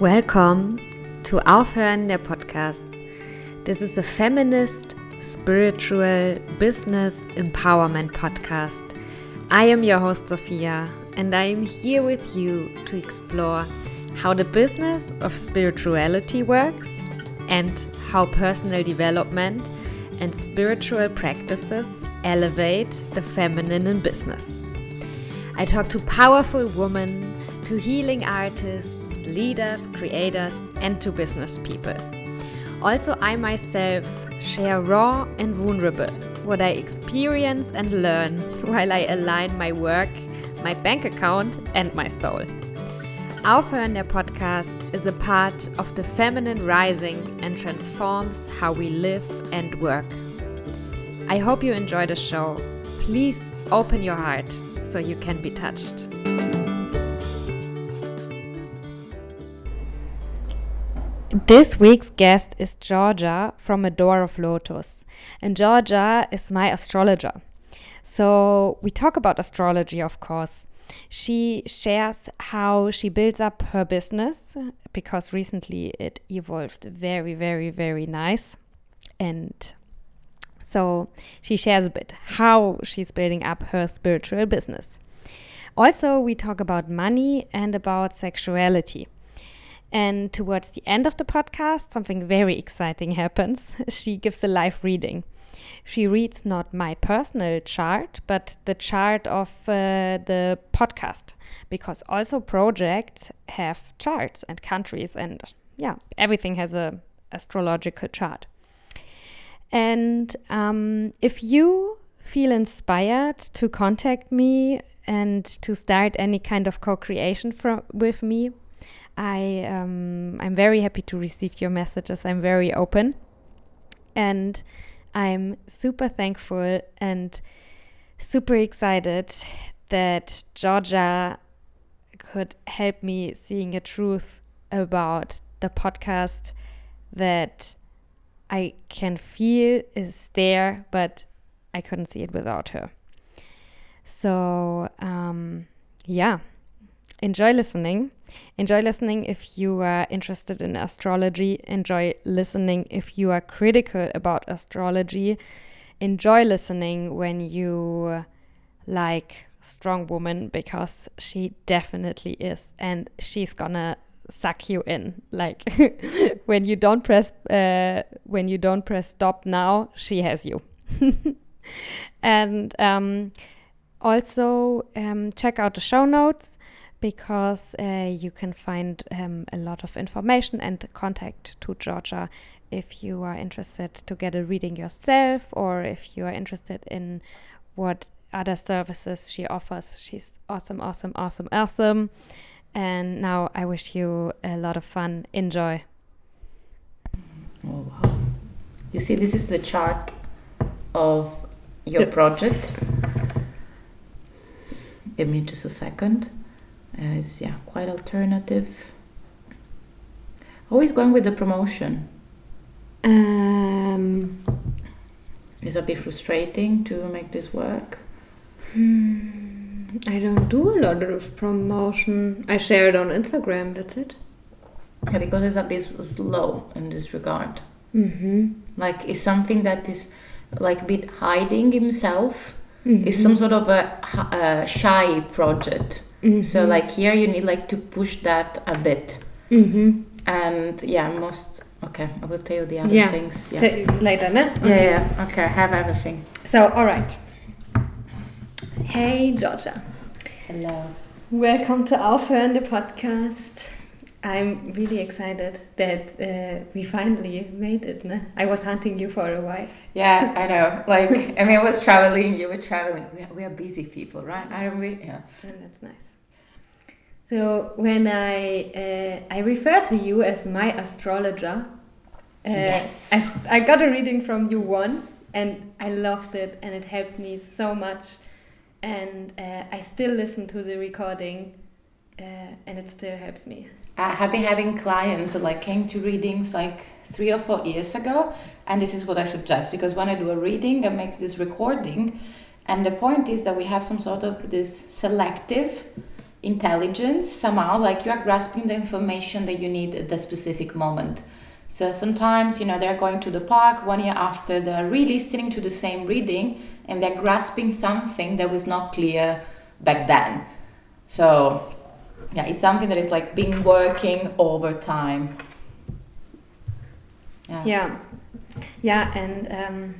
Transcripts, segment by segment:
Welcome to Aufhören der Podcast. This is a feminist, spiritual, business empowerment podcast. I am your host Sophia, and I am here with you to explore how the business of spirituality works and how personal development and spiritual practices elevate the feminine in business. I talk to powerful women, to healing artists, leaders, creators, and to business people. Also, I myself share raw and vulnerable what I experience and learn while I align my work, my bank account, and my soul. Aufhören der Podcast is a part of the feminine rising and transforms how we live and work. I hope you enjoy the show. Please open your heart so you can be touched. This week's guest is Giorgia from A Door of Lotus, and Giorgia is my astrologer. So we talk about astrology, of course. She shares how she builds up her business, because recently it evolved very, very, very nice. And so she shares a bit how she's building up her spiritual business. Also, we talk about money and about sexuality. And towards the end of the podcast, something very exciting happens. She gives a live reading. She reads not my personal chart, but the chart of the podcast, because also projects have charts and countries, and everything has a astrological chart. And if you feel inspired to contact me and to start any kind of co-creation with me, I'm very happy to receive your messages. I'm very open, and I'm super thankful and super excited that Giorgia could help me seeing a truth about the podcast that I can feel is there, but I couldn't see it without her. So, enjoy listening. Enjoy listening if you are interested in astrology. Enjoy listening if you are critical about astrology. Enjoy listening when you like strong woman, because she definitely is, and she's gonna suck you in. Like when you don't press stop now, she has you. And also check out the show notes, because you can find a lot of information and contact to Giorgia if you are interested to get a reading yourself, or if you are interested in what other services she offers. She's awesome, awesome, awesome, awesome. And now I wish you a lot of fun. Enjoy. Oh, wow. You see, this is the chart of your project. Give me just a second. It's quite alternative. Always going with the promotion. Is a bit frustrating to make this work. I don't do a lot of promotion. I share it on Instagram, that's it. Yeah, because it's a bit slow in this regard. Mm-hmm. Like, it's something that is like a bit hiding himself. Mm-hmm. It's some sort of a shy project. Mm-hmm. So like here you need like to push that a bit. Mm-hmm. And okay, I will tell you the other things. Later, no? Okay. Okay, I have everything. So, alright. Hey Giorgia. Hello. Welcome to Aufhören der Podcast. I'm really excited that we finally made it. Ne? I was hunting you for a while. Yeah, I know. Like, I was traveling, you were traveling. We are busy people, right? Aren't we? Yeah. And that's nice. So when I refer to you as my astrologer, yes, I got a reading from you once, and I loved it, and it helped me so much. And I still listen to the recording, and it still helps me. I have been having clients that came to readings 3 or 4 years ago, and this is what I suggest, because when I do a reading, I make this recording, and the point is that we have some sort of this selective intelligence somehow, like you are grasping the information that you need at the specific moment. So sometimes, they're going to the park 1 year after, they're re-listening to the same reading and they're grasping something that was not clear back then. So yeah, it's something that is like been working over time. Yeah, and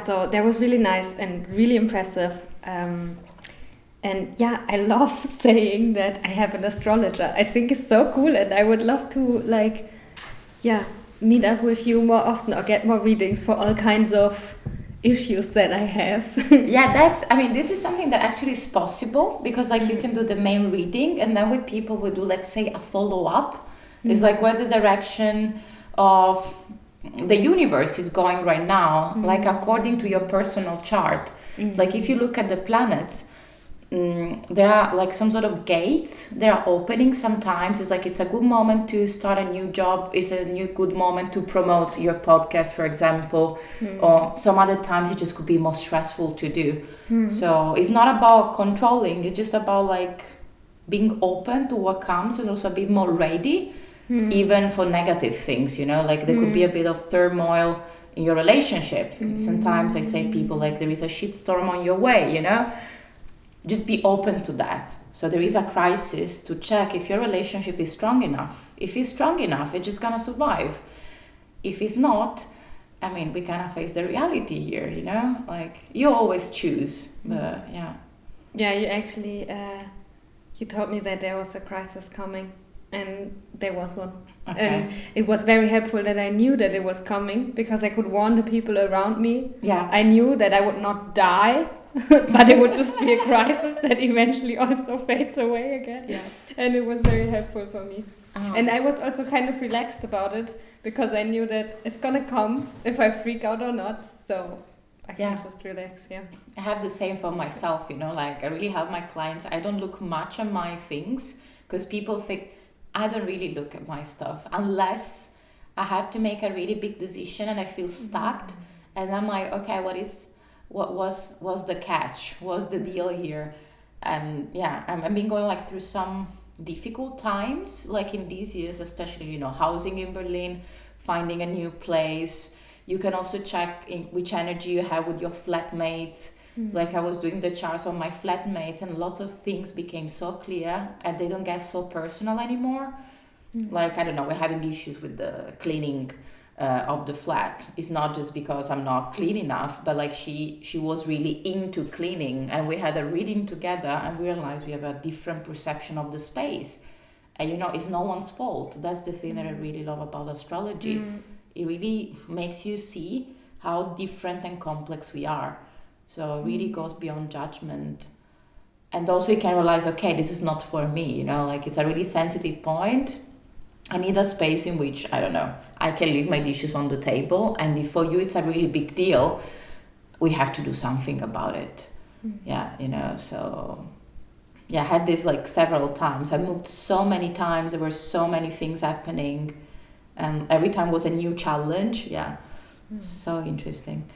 so that was really nice and really impressive. And yeah, I love saying that I have an astrologer. I think it's so cool, and I would love to meet up with you more often or get more readings for all kinds of issues that I have. This is something that actually is possible, because like you can do the main reading and then with people we do, let's say, a follow-up. It's like where the direction of the universe is going right now, like according to your personal chart. Like if you look at the planets, there are like some sort of gates, they are opening sometimes. It's like it's a good moment to start a new job, it's a good moment to promote your podcast, for example, or some other times it just could be more stressful to do. So it's not about controlling, it's just about like being open to what comes and also a bit more ready, even for negative things, like there could be a bit of turmoil in your relationship. Sometimes I say people like there is a shitstorm on your way, just be open to that. So there is a crisis, to check if your relationship is strong enough. If it's strong enough, it's just gonna survive. If it's not, we kind of face the reality here, like you always choose, but yeah. Yeah, you actually, you told me that there was a crisis coming, and there was one. Okay. And it was very helpful that I knew that it was coming, because I could warn the people around me. Yeah. I knew that I would not die, but it would just be a crisis that eventually also fades away again. Yeah. And it was very helpful for me. Oh. And I was also kind of relaxed about it, because I knew that it's gonna come if I freak out or not. So I can just relax, I have the same for myself, like I really have my clients, I don't look much at my things, because people think I don't really look at my stuff unless I have to make a really big decision and I feel stuck. And I'm like, okay, what was the catch? What's the deal here? And I've been going like through some difficult times, like in these years, especially, housing in Berlin, finding a new place. You can also check in which energy you have with your flatmates. Like I was doing the charts on my flatmates and lots of things became so clear and they don't get so personal anymore. Like, I don't know, we're having issues with the cleaning of the flat. It's not just because I'm not clean enough, but like she was really into cleaning, and we had a reading together and we realized we have a different perception of the space. And it's no one's fault. That's the thing that I really love about astrology. It really makes you see how different and complex we are. So it really goes beyond judgment. And also you can realize, okay, this is not for me, like it's a really sensitive point. I need a space in which, I don't know, I can leave my dishes on the table, and if for you it's a really big deal, we have to do something about it. So I had this like several times. I moved so many times, there were so many things happening, and every time was a new challenge. So interesting.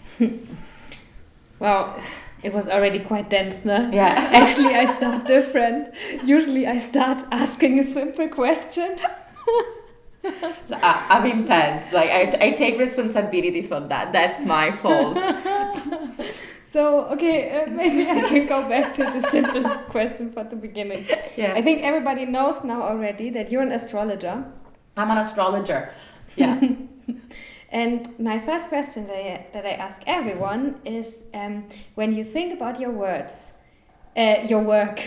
Well, it was already quite dense, no? Yeah. Actually, I start different. Usually I start asking a simple question. So I'm intense. Like I take responsibility for that. That's my fault. So, okay, maybe I can go back to the simple question for the beginning. Yeah. I think everybody knows now already that you're an astrologer. I'm an astrologer. Yeah. And my first question that I ask everyone is, when you think about your words, your work,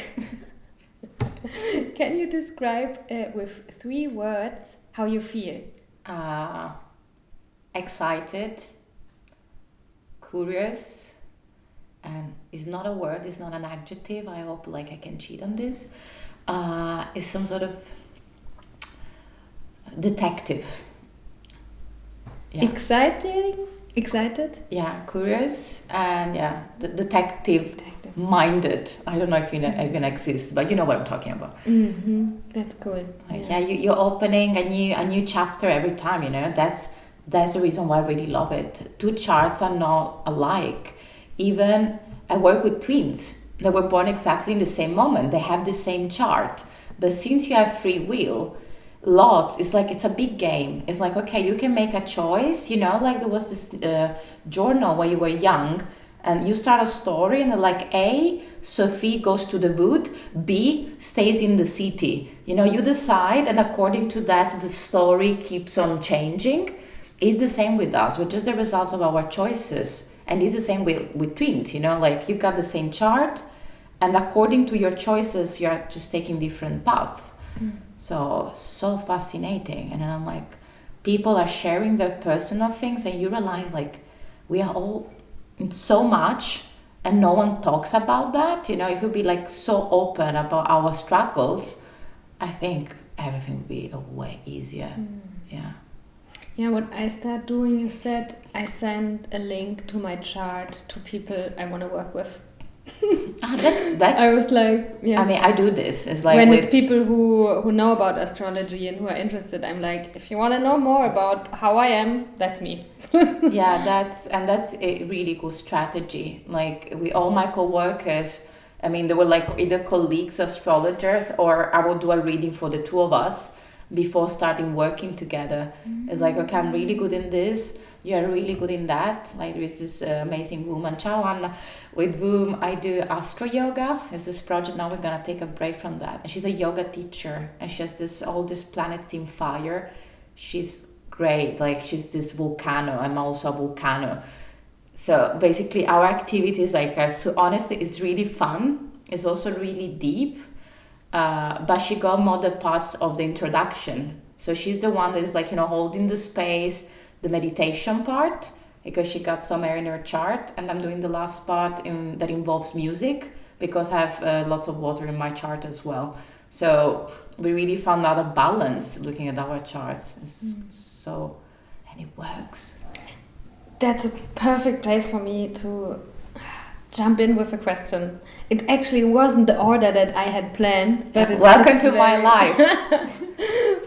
can you describe with 3 words how you feel? Excited, curious, it's not a word, it's not an adjective. I hope like I can cheat on this. It's some sort of detective. Yeah. Excited? Yeah, curious, and the detective minded. I don't know if it even exists, but you know what I'm talking about. That's cool. Like you're opening a new chapter every time. That's the reason why I really love it. 2 charts are not alike. Even I work with twins, they were born exactly in the same moment. They have the same chart. But since you have free will, lots, it's like it's a big game. It's like, okay, you can make a choice, you know, like there was this journal when you were young, and you start a story and like A, Sophie goes to the wood, B, stays in the city. You know, you decide, and according to that, the story keeps on changing. It's the same with us. We're just the results of our choices. And it's the same with twins, you know, like you got the same chart, and according to your choices, you're just taking different paths. So fascinating. And then I'm like, people are sharing their personal things, and you realize like we are all in so much, and no one talks about that. You know, if we be like so open about our struggles, I think everything would be way easier. Yeah. Yeah, what I start doing is that I send a link to my chart to people I want to work with. That's I was like, yeah. I mean, I do this. It's like when it's people who know about astrology and who are interested, I'm like, if you want to know more about how I am, that's me. Yeah, that's a really good strategy. Like all my coworkers, I mean, they were like either colleagues, astrologers, or I would do a reading for the two of us before starting working together. It's like, okay, I'm really good in this, you're really good in that. Like there is this amazing woman, Chawan, with whom I do astro yoga. It's this project. Now we're gonna take a break from that. And she's a yoga teacher, and she has all these planets in fire. She's great. Like she's this volcano. I'm also a volcano. So basically our activities, like so honestly, it's really fun. It's also really deep. But she got more the parts of the introduction. So she's the one that is like, you know, holding the space, the meditation part, because she got some air in her chart. And I'm doing the last part that involves music, because I have lots of water in my chart as well. So we really found out a balance looking at our charts. So, and it works. That's a perfect place for me to jump in with a question. It actually wasn't the order that I had planned, but welcome to my life.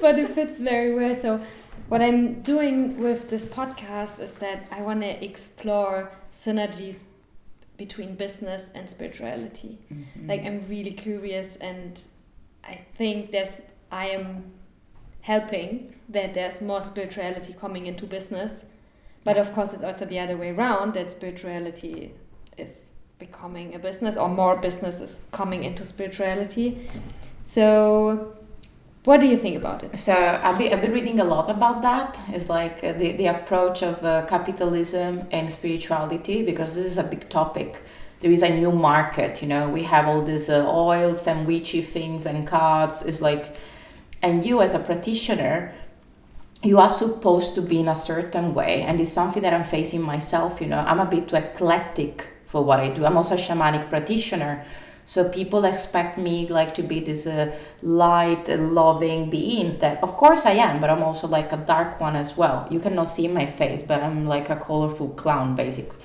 But it fits very well. So what I'm doing with this podcast is that I want to explore synergies between business and spirituality. Like I'm really curious, and I think I am helping that there's more spirituality coming into business. But of course it's also the other way around, that spirituality is becoming a business, or more business is coming into spirituality. So what do you think about it? So I've been reading a lot about that. It's like the approach of capitalism and spirituality, because this is a big topic. There is a new market, you know, we have all these oils and witchy things and cards. It's like, and you as a practitioner, you are supposed to be in a certain way. And it's something that I'm facing myself, you know, I'm a bit too eclectic for what I do. I'm also a shamanic practitioner. So people expect me like to be this light, loving being that, of course I am, but I'm also like a dark one as well. You cannot see my face, but I'm like a colorful clown basically.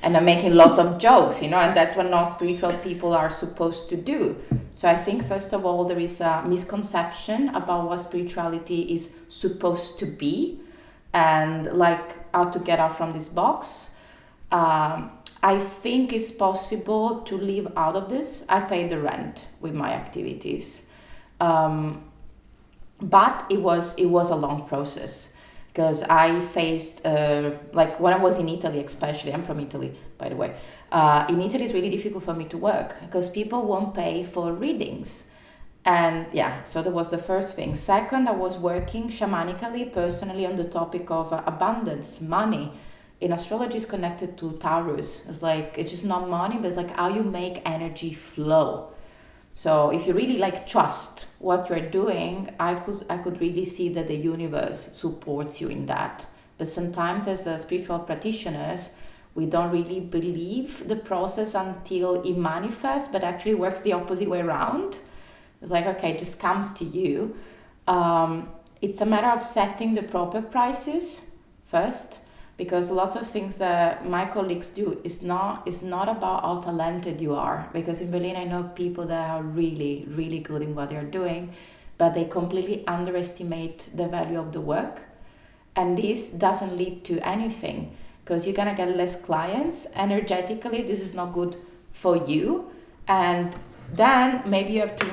And I'm making lots of jokes, you know, and that's what non-spiritual people are supposed to do. So I think first of all, there is a misconception about what spirituality is supposed to be, and like how to get out from this box. I think it's possible to live out of this. I pay the rent with my activities. But it was a long process, because I faced, like when I was in Italy especially, I'm from Italy, by the way. In Italy it's really difficult for me to work, because people won't pay for readings. And yeah, so that was the first thing. Second, I was working shamanically, personally, on the topic of abundance, money. In astrology is connected to Taurus. It's like, it's just not money, but it's like how you make energy flow. So if you really like trust what you're doing, I could really see that the universe supports you in that. But sometimes as a spiritual practitioners, we don't really believe the process until it manifests, but actually works the opposite way around. It's like, okay, it just comes to you. It's a matter of setting the proper prices first, because lots of things that my colleagues do is not about how talented you are. Because in Berlin I know people that are really, really good in what they're doing, but they completely underestimate the value of the work. And this doesn't lead to anything, because you're gonna get less clients. Energetically, this is not good for you. And then maybe you have to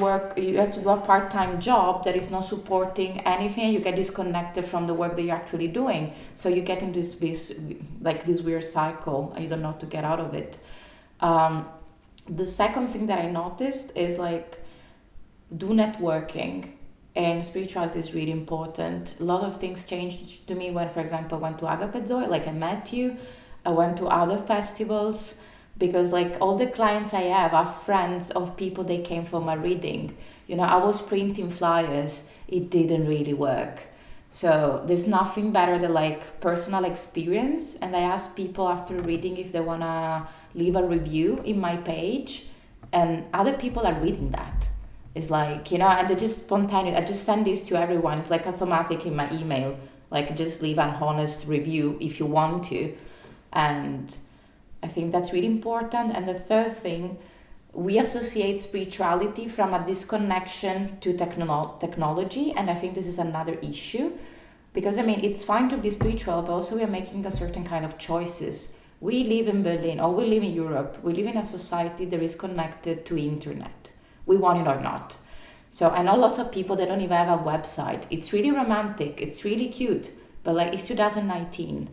do a part-time job that is not supporting anything. You get disconnected from the work that you're actually doing, so you get into this weird cycle. I don't know how to get out of it. The second thing that I noticed is like, do networking, and spirituality is really important. A lot of things changed to me when, for example, I went to Agape Zoe, like I met you. I went to other festivals, because like all the clients I have are friends of people they came for my reading. You know, I was printing flyers, it didn't really work. So there's nothing better than like personal experience. And I asked people after reading if they wanna leave a review in my page, and other people are reading that. It's like, you know, and they're just spontaneous. I just send this to everyone. It's like automatic in my email. Like, just leave an honest review if you want to. And I think that's really important. And the third thing, we associate spirituality from a disconnection to technology. And I think this is another issue. Because, I mean, it's fine to be spiritual, but also we are making a certain kind of choices. We live in Berlin, or we live in Europe. We live in a society that is connected to internet. We want it or not. So I know lots of people that don't even have a website. It's really romantic. It's really cute. But like, it's 2019.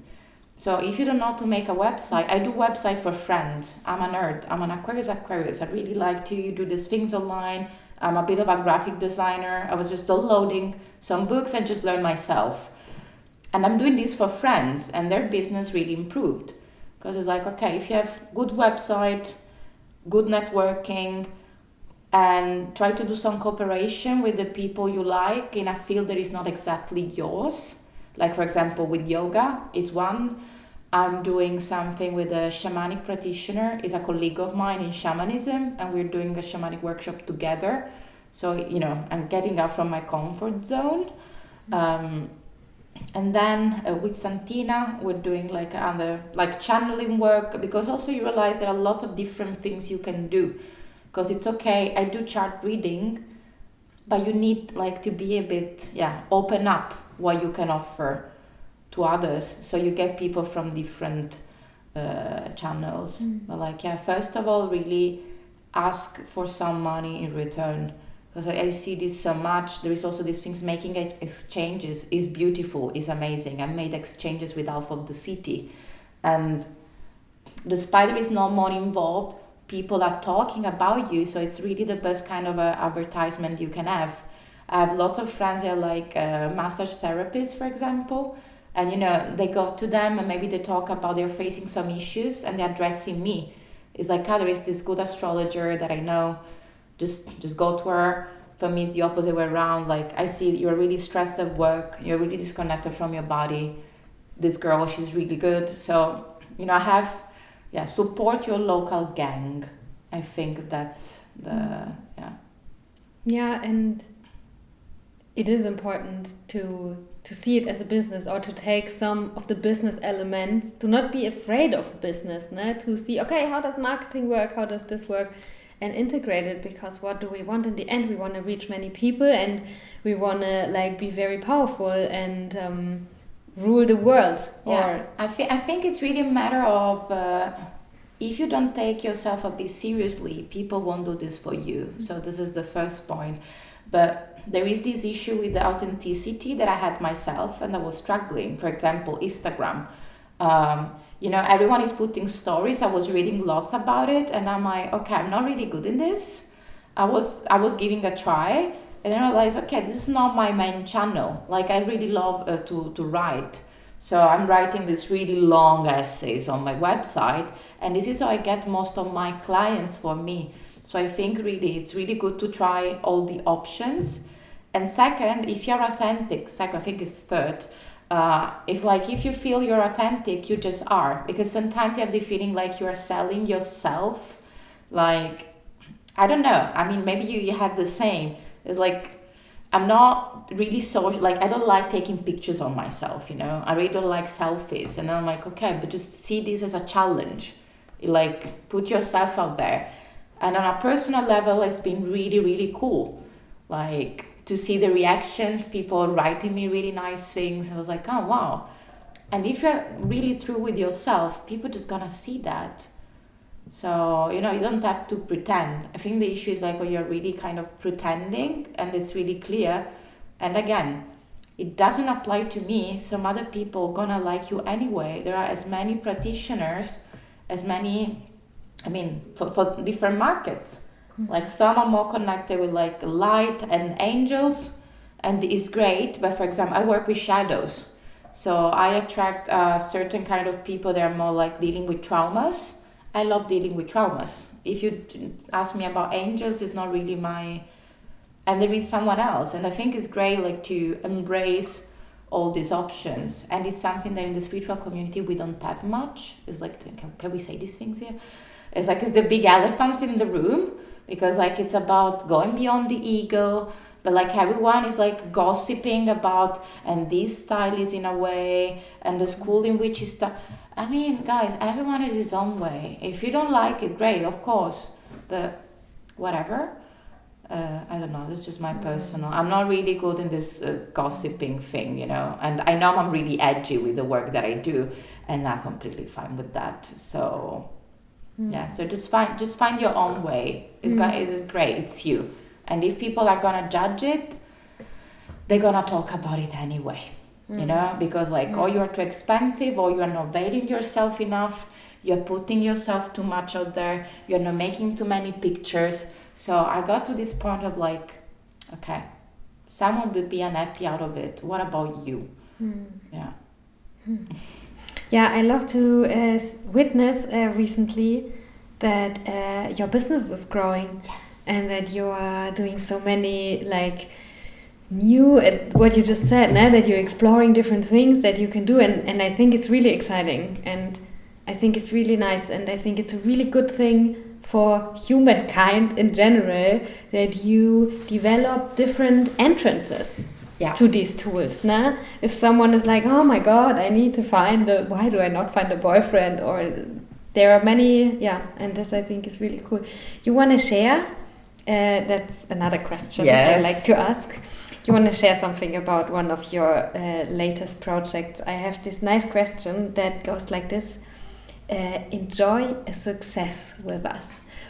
So if you don't know how to make a website, I do websites for friends. I'm a nerd. I'm an Aquarius. I really like to do these things online. I'm a bit of a graphic designer. I was just downloading some books and just learn myself. And I'm doing this for friends, and their business really improved. Because it's like, okay, if you have good website, good networking, and try to do some cooperation with the people you like in a field that is not exactly yours. Like, for example, with yoga is one. I'm doing something with a shamanic practitioner, is a colleague of mine in shamanism, and we're doing a shamanic workshop together. So, you know, I'm getting out from my comfort zone. And then with Santina, we're doing like channeling work, because also you realize there are lots of different things you can do. Because it's okay, I do chart reading, but you need like to be a bit, open up what you can offer to others. So you get people from different channels. But like, first of all, really ask for some money in return. Because I see this so much. There is also these things, making exchanges is beautiful, is amazing. I made exchanges with Alpha of the City. And despite there is no money involved, people are talking about you, so it's really the best kind of advertisement you can have. I have lots of friends that are like massage therapists, for example, and you know, they go to them and maybe they talk about they're facing some issues and they're addressing me. It's like, there is this good astrologer that I know, just go to her. For me, it's the opposite way around. Like, I see you're really stressed at work, you're really disconnected from your body. This girl, she's really good. So, you know, I have support your local gang. I think that's the, Yeah, and it is important to see it as a business, or to take some of the business elements, to not be afraid of business, to see, okay, how does marketing work, how does this work, and integrate it, because what do we want in the end? We want to reach many people, and we want to like be very powerful and rule the world. I think it's really a matter of if you don't take yourself a bit seriously, people won't do this for you. So this is the first point. But there is this issue with the authenticity that I had myself, and I was struggling. For example, Instagram. You know, everyone is putting stories. I was reading lots about it, and I'm like, okay, I'm not really good in this. I was giving a try, and then I realized, okay, this is not my main channel. Like, I really love to write. So I'm writing these really long essays on my website, and this is how I get most of my clients for me. So I think really it's really good to try all the options. And second, if you're authentic, I think it's third, if you feel you're authentic, you just are. Because sometimes you have the feeling like you are selling yourself. Like, I don't know. I mean, maybe you had the same. It's like, I'm not really social. Like, I don't like taking pictures of myself, you know. I really don't like selfies. And I'm like, okay, but just see this as a challenge. Like, put yourself out there. And on a personal level, it's been really, really cool. Like, to see the reactions, people writing me really nice things. I was like, oh, wow. And if you're really through with yourself, people just gonna see that. So, you don't have to pretend. I think the issue is like when you're really kind of pretending and it's really clear. And again, it doesn't apply to me. Some other people gonna like you anyway. There are as many practitioners, as many, for different markets. Like some are more connected with like light and angels, and it's great. But for example, I work with shadows. So I attract certain kind of people that are more like dealing with traumas. I love dealing with traumas. If you ask me about angels, it's not really my... And there is someone else. And I think it's great like to embrace all these options. And it's something that in the spiritual community we don't have much. It's like, can we say these things here? It's like it's the big elephant in the room, because like it's about going beyond the ego, but like everyone is like gossiping about, and this style is in a way, and the school in which is guys, everyone has his own way. If you don't like it, great, of course, but whatever. I don't know, it's just my personal... I'm not really good in this gossiping thing, and I know I'm really edgy with the work that I do, and I'm completely fine with that. So yeah, so just find your own way. It's great, it's you. And if people are gonna judge it, they're gonna talk about it anyway. Because like, or you're too expensive, or you're not valuing yourself enough, you're putting yourself too much out there, you're not making too many pictures. So I got to this point of like, okay, someone will be unhappy out of it. What about you? Yeah. Yeah, I love to witness recently that your business is growing. Yes. And that you are doing so many like new, what you just said, that you're exploring different things that you can do. And I think it's really exciting. And I think it's really nice. And I think it's a really good thing for humankind in general that you develop different entrances to these tools. If someone is like, oh my God, I need to why do I not find a boyfriend? Or there are many, and this I think is really cool. You want to share? That's another question I like to ask. You want to share something about one of your latest projects? I have this nice question that goes like this. Enjoy a success with us.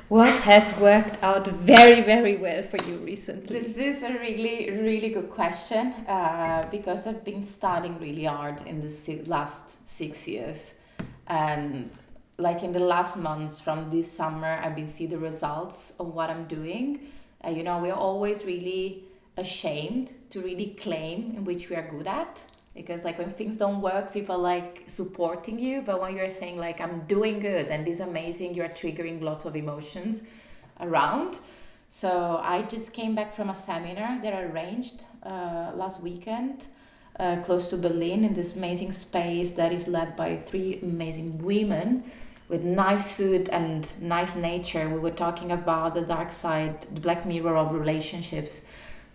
What has worked out very, very well for you recently? This is a really, really good question because I've been studying really hard in the last 6 years. And like in the last months from this summer, I've been seeing the results of what I'm doing. We're always really ashamed to really claim in which we are good at. Because like when things don't work, people like supporting you. But when you're saying like, I'm doing good and this is amazing, you're triggering lots of emotions around. So I just came back from a seminar that I arranged last weekend close to Berlin in this amazing space that is led by 3 amazing women with nice food and nice nature. We were talking about the dark side, the black mirror of relationships.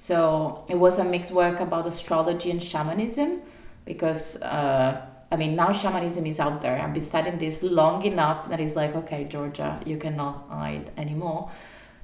So it was a mixed work about astrology and shamanism, because now shamanism is out there. I've been studying this long enough that it's like, okay, Giorgia, you cannot hide anymore.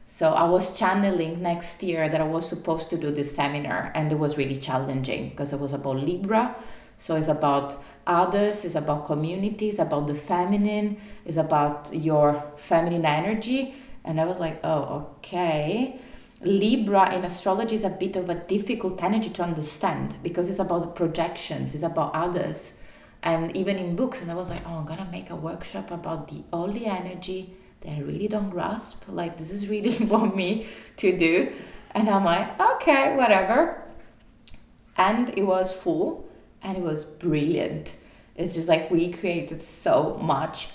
So I was channeling next year that I was supposed to do this seminar, and it was really challenging because it was about Libra. So it's about others, it's about community, it's about the feminine, it's about your feminine energy. And I was like, oh, okay. Libra in astrology is a bit of a difficult energy to understand because it's about projections, it's about others. And even in books, and I was like, oh, I'm gonna make a workshop about the only energy that I really don't grasp. Like, this is really for me to do. And I'm like, okay, whatever. And it was full and it was brilliant. It's just like we created so much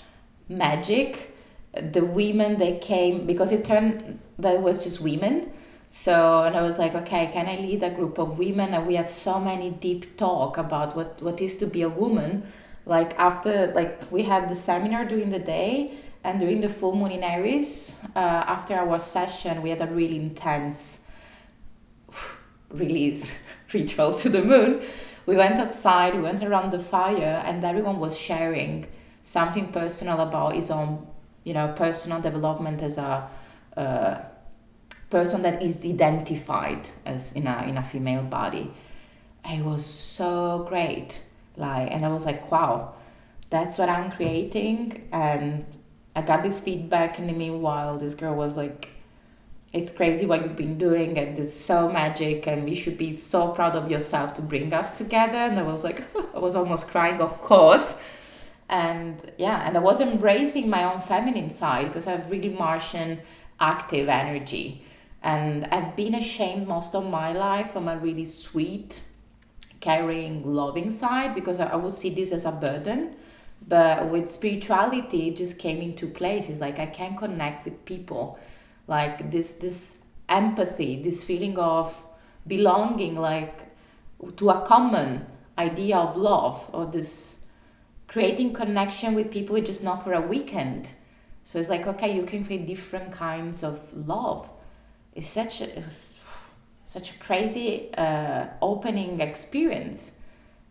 magic. The women, they came, because it turned that it was just women. So, and I was like, okay, can I lead a group of women? And we had so many deep talk about what is to be a woman. Like after, like we had the seminar during the day, and during the full moon in Aries, after our session, we had a really intense release ritual to the moon. We went outside, we went around the fire, and everyone was sharing something personal about his own, personal development as a person that is identified as in a female body. And it was so great. And I was like, wow, that's what I'm creating. And I got this feedback in the meanwhile. This girl was like, it's crazy what you've been doing, and it's so magic, and you should be so proud of yourself to bring us together. And I was like, I was almost crying, of course. And yeah, and I was embracing my own feminine side, because I have really Martian active energy. And I've been ashamed most of my life from a really sweet, caring, loving side, because I would see this as a burden. But with spirituality, it just came into place. It's like I can connect with people, like this empathy, this feeling of belonging, like to a common idea of love, or this creating connection with people just not for a weekend. So it's like, okay, you can create different kinds of love. It was such a crazy opening experience.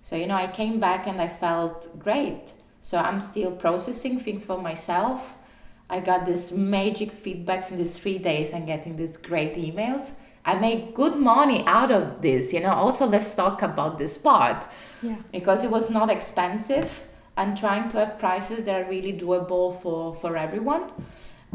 So, you know, I came back and I felt great. So I'm still processing things for myself. I got this magic feedbacks in these 3 days and getting these great emails. I made good money out of this, you know. Also, let's talk about this part. Yeah. Because it was not expensive, and trying to have prices that are really doable for everyone.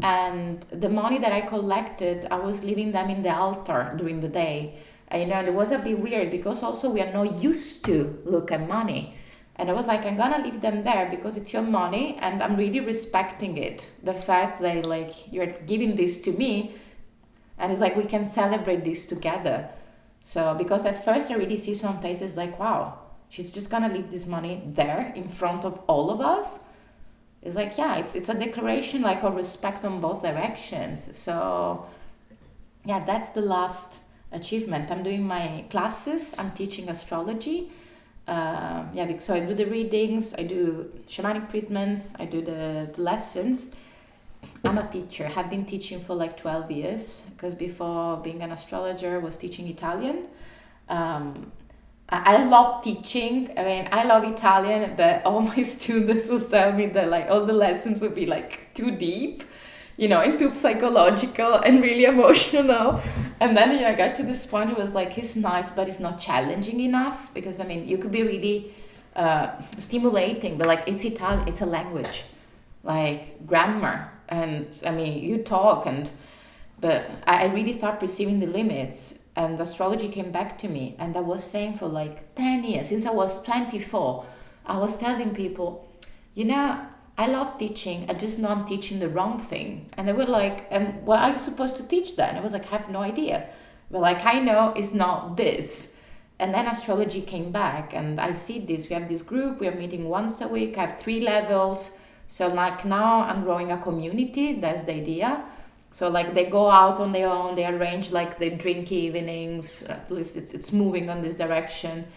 And the money that I collected, I was leaving them in the altar during the day. And, you know, it was a bit weird, because also we are not used to look at money. And I was like, I'm gonna leave them there because it's your money, and I'm really respecting it. The fact that like you're giving this to me, and it's like we can celebrate this together. So because at first I really see some faces like, wow, she's just gonna leave this money there in front of all of us. It's like, yeah, it's a declaration like of respect on both directions. So yeah, that's the last achievement. I'm doing my classes. I'm teaching astrology. So I do the readings, I do shamanic treatments, I do the lessons. I'm a teacher. Have been teaching for like 12 years, because before being an astrologer I was teaching Italian. I love teaching. I mean, I love Italian, but all my students will tell me that like all the lessons would be like too deep, you know, into psychological and really emotional. And then, you know, I got to this point where it was like, it's nice, but it's not challenging enough. Because, I mean, you could be really stimulating, but like it's Italian, it's a language, like grammar. And I mean, you talk, but I really start perceiving the limits. And astrology came back to me. And I was saying for like 10 years, since I was 24, I was telling people, you know, I love teaching, I just know I'm teaching the wrong thing. And they were like, what are you supposed to teach then? I was like, I have no idea. But like, I know it's not this. And then astrology came back, and I see this. We have this group, we are meeting once a week, I have 3 levels. So like now I'm growing a community, that's the idea. So like they go out on their own, they arrange like the drink evenings, at least it's moving on this direction.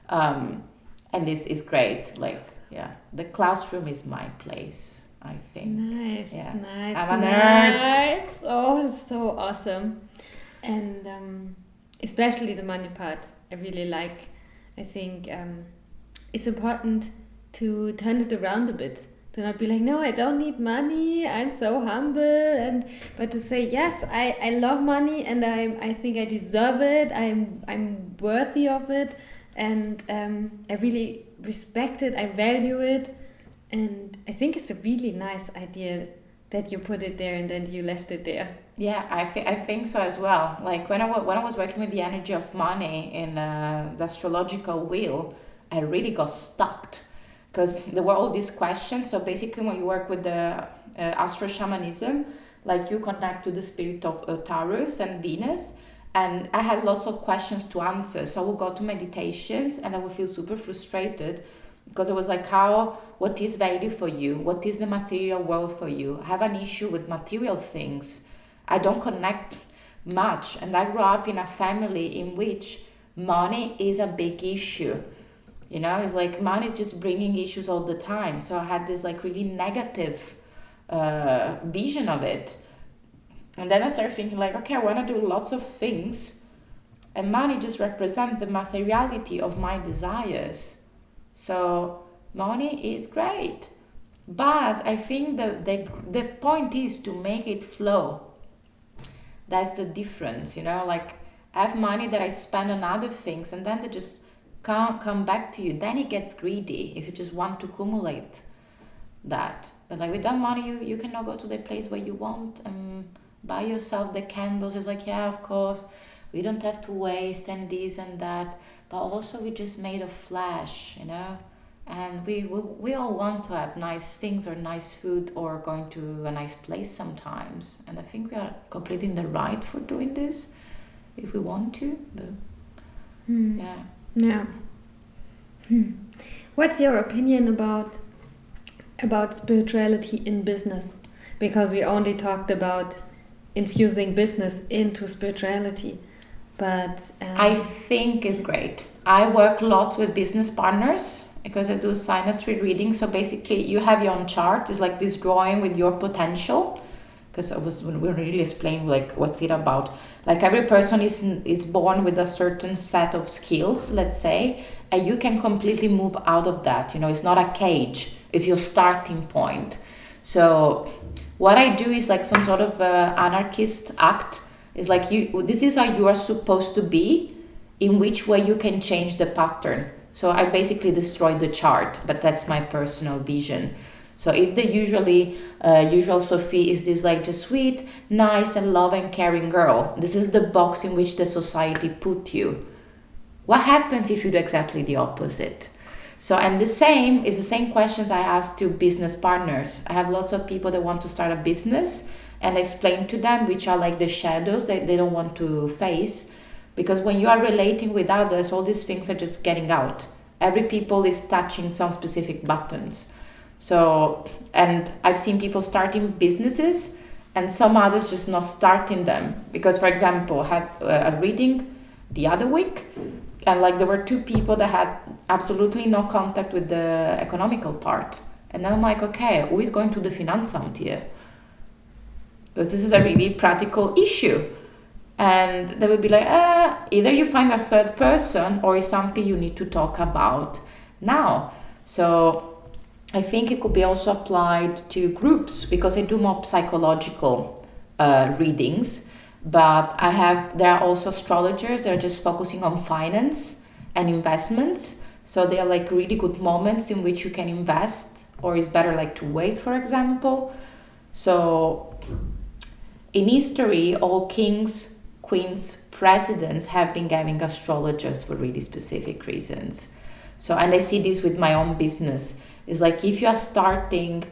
And this is great, like, yeah, the classroom is my place, I think. Nice, yeah. nice. I'm a nerd. Nice. Oh, it's so awesome. And especially the money part, I really like. I think it's important to turn it around a bit. To not be like, no, I don't need money, I'm so humble, but to say, yes, I love money, and I think I deserve it, I'm worthy of it, and I really respect it, I value it, and I think it's a really nice idea that you put it there and then you left it there. Yeah, I think so as well. Like when I was working with the energy of money in the astrological wheel, I really got stuck. Because there were all these questions. So basically when you work with the astro shamanism, like you connect to the spirit of Taurus and Venus. And I had lots of questions to answer. So I would go to meditations and I would feel super frustrated, because it was like, what is value for you? What is the material world for you? I have an issue with material things. I don't connect much. And I grew up in a family in which money is a big issue. You know, it's like money is just bringing issues all the time. So I had this like really negative vision of it. And then I started thinking like, okay, I want to do lots of things. And money just represents the materiality of my desires. So money is great. But I think the point is to make it flow. That's the difference, you know, like I have money that I spend on other things, and then they just can't come back to you. Then it gets greedy if you just want to accumulate. that. But like with that money, you cannot go to the place where you want and buy yourself the candles. It's like, yeah, of course, we don't have to waste and this and that. But also we just made of flesh, you know? And we all want to have nice things or nice food or going to a nice place sometimes. And I think we are completely in the right for doing this if we want to. But yeah. Yeah. What's your opinion about spirituality in business? Because we only talked about infusing business into spirituality, but I think it's great. I work lots with business partners because I do synastry reading. So basically, you have your own chart. It's like this drawing with your potential. Because when we really explain like what's it about. Like every person is born with a certain set of skills, let's say, and you can completely move out of that. You know, it's not a cage. It's your starting point. So what I do is like some sort of anarchist act. It's like this is how you are supposed to be, in which way you can change the pattern. So I basically destroy the chart, but that's my personal vision. So if the usual Sophie is this like just sweet, nice and love and caring girl, this is the box in which the society put you. What happens if you do exactly the opposite? So, and the same questions I ask to business partners. I have lots of people that want to start a business and explain to them which are like the shadows that they don't want to face. Because when you are relating with others, all these things are just getting out. Every people is touching some specific buttons. So, and I've seen people starting businesses and some others just not starting them. Because, for example, I had a reading the other week and like there were two people that had absolutely no contact with the economical part. And then I'm like, okay, who is going to the Finanzamt here? Because this is a really practical issue. And they would be like, either you find a third person or it's something you need to talk about now. So I think it could be also applied to groups because I do more psychological readings. But there are also astrologers that are just focusing on finance and investments. So they are like really good moments in which you can invest, or it's better like to wait, for example. So in history, all kings, queens, presidents have been having astrologers for really specific reasons. So, and I see this with my own business. It's like if you are starting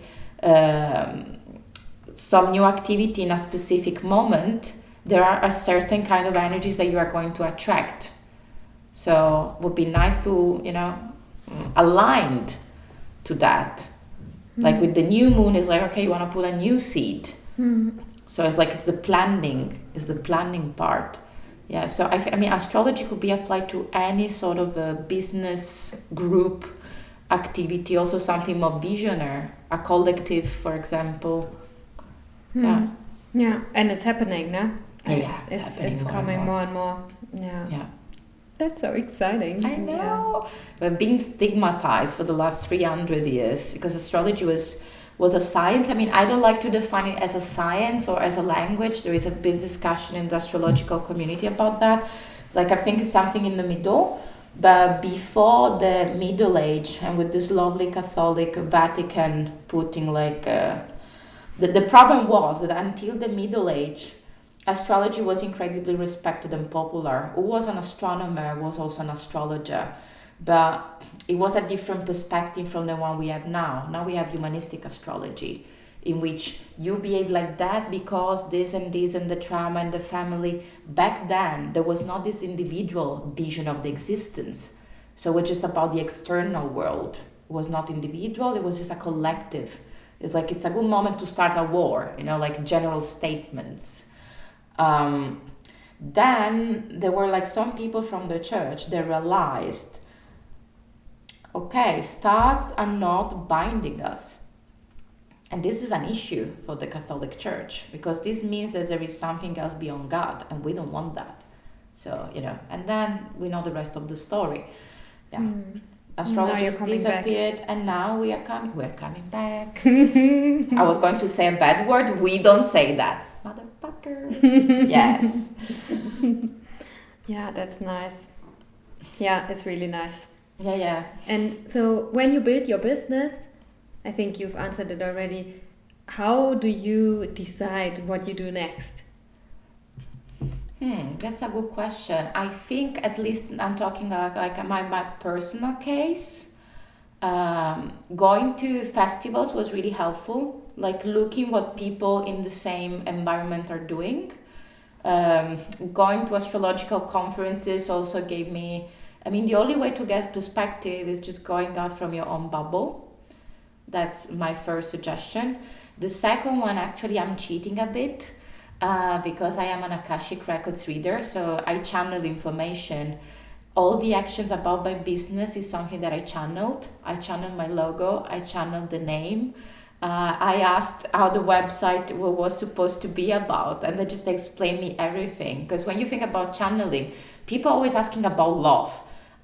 some new activity in a specific moment, there are a certain kind of energies that you are going to attract. So it would be nice to, aligned to that. Like with the new moon, it's like, okay, you want to put a new seed. So it's like it's the planning part. Yeah, so I mean, astrology could be applied to any sort of a business group activity, also something more visionary, a collective, for example. Yeah. Yeah, and it's happening, no? Yeah, it's happening. It's coming more and more. Yeah. Yeah. That's so exciting. I know. Yeah. We've been stigmatized for the last 300 years because astrology was a science. I mean, I don't like to define it as a science or as a language. There is a big discussion in the astrological community about that. Like, I think it's something in the middle. But before the Middle Age, and with this lovely Catholic Vatican putting like... The problem was that until the Middle Age, astrology was incredibly respected and popular. Who was an astronomer was also an astrologer. But it was a different perspective from the one we have now. Now we have humanistic astrology, in which you behave like that because this and the trauma and the family. Back then, there was not this individual vision of the existence. So it was just about the external world. It was not individual, it was just a collective. It's like it's a good moment to start a war, like general statements. Then there were like some people from the church that realized, okay, stars are not binding us. And this is an issue for the Catholic Church because this means that there is something else beyond God and we don't want that. So, and then we know the rest of the story. Yeah. Astrologers disappeared back. And now we're coming back. I was going to say a bad word. We don't say that. Motherfuckers. Yes. Yeah, that's nice. Yeah, it's really nice. Yeah. And so when you build your business, I think you've answered it already. How do you decide what you do next? That's a good question. I think, at least I'm talking like my personal case. Going to festivals was really helpful, like looking what people in the same environment are doing. Going to astrological conferences also gave me, I mean, the only way to get perspective is just going out from your own bubble. That's my first suggestion. The second one, actually, I'm cheating a bit because I am an Akashic Records reader, so I channel information. All the actions about my business is something that I channeled. I channeled my logo, I channeled the name. I asked how the website was supposed to be about, and they just explained me everything. Because when you think about channeling, people are always asking about love.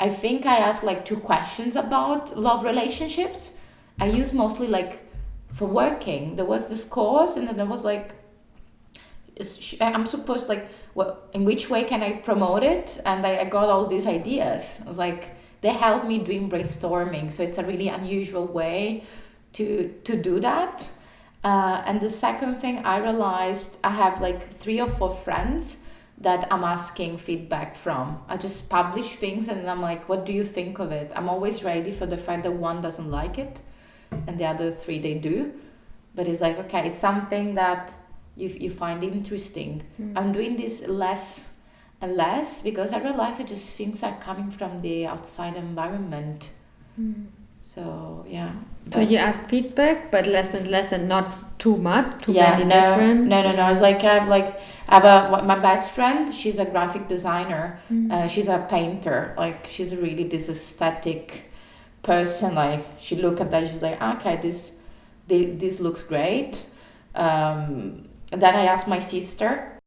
I think I asked like 2 questions about love relationships. I use mostly like for working. There was this course, and then there was like, I'm supposed like, what, in which way can I promote it? And I got all these ideas. I was like, they helped me doing brainstorming. So it's a really unusual way to do that. And the second thing I realized, I have like 3 or 4 friends that I'm asking feedback from. I just publish things and I'm like, what do you think of it? I'm always ready for the fact that one doesn't like it and the other 3 they do. But it's like, okay, it's something that you find interesting. I'm doing this less and less because I realize that just things are coming from the outside environment. So yeah. So you ask feedback, but less and less, and not too much, too Yeah, many different. no. It's like I have my best friend. She's a graphic designer. She's a painter. Like she's really this aesthetic person. Like she look at that, she's like, okay, this looks great. And then I asked my sister,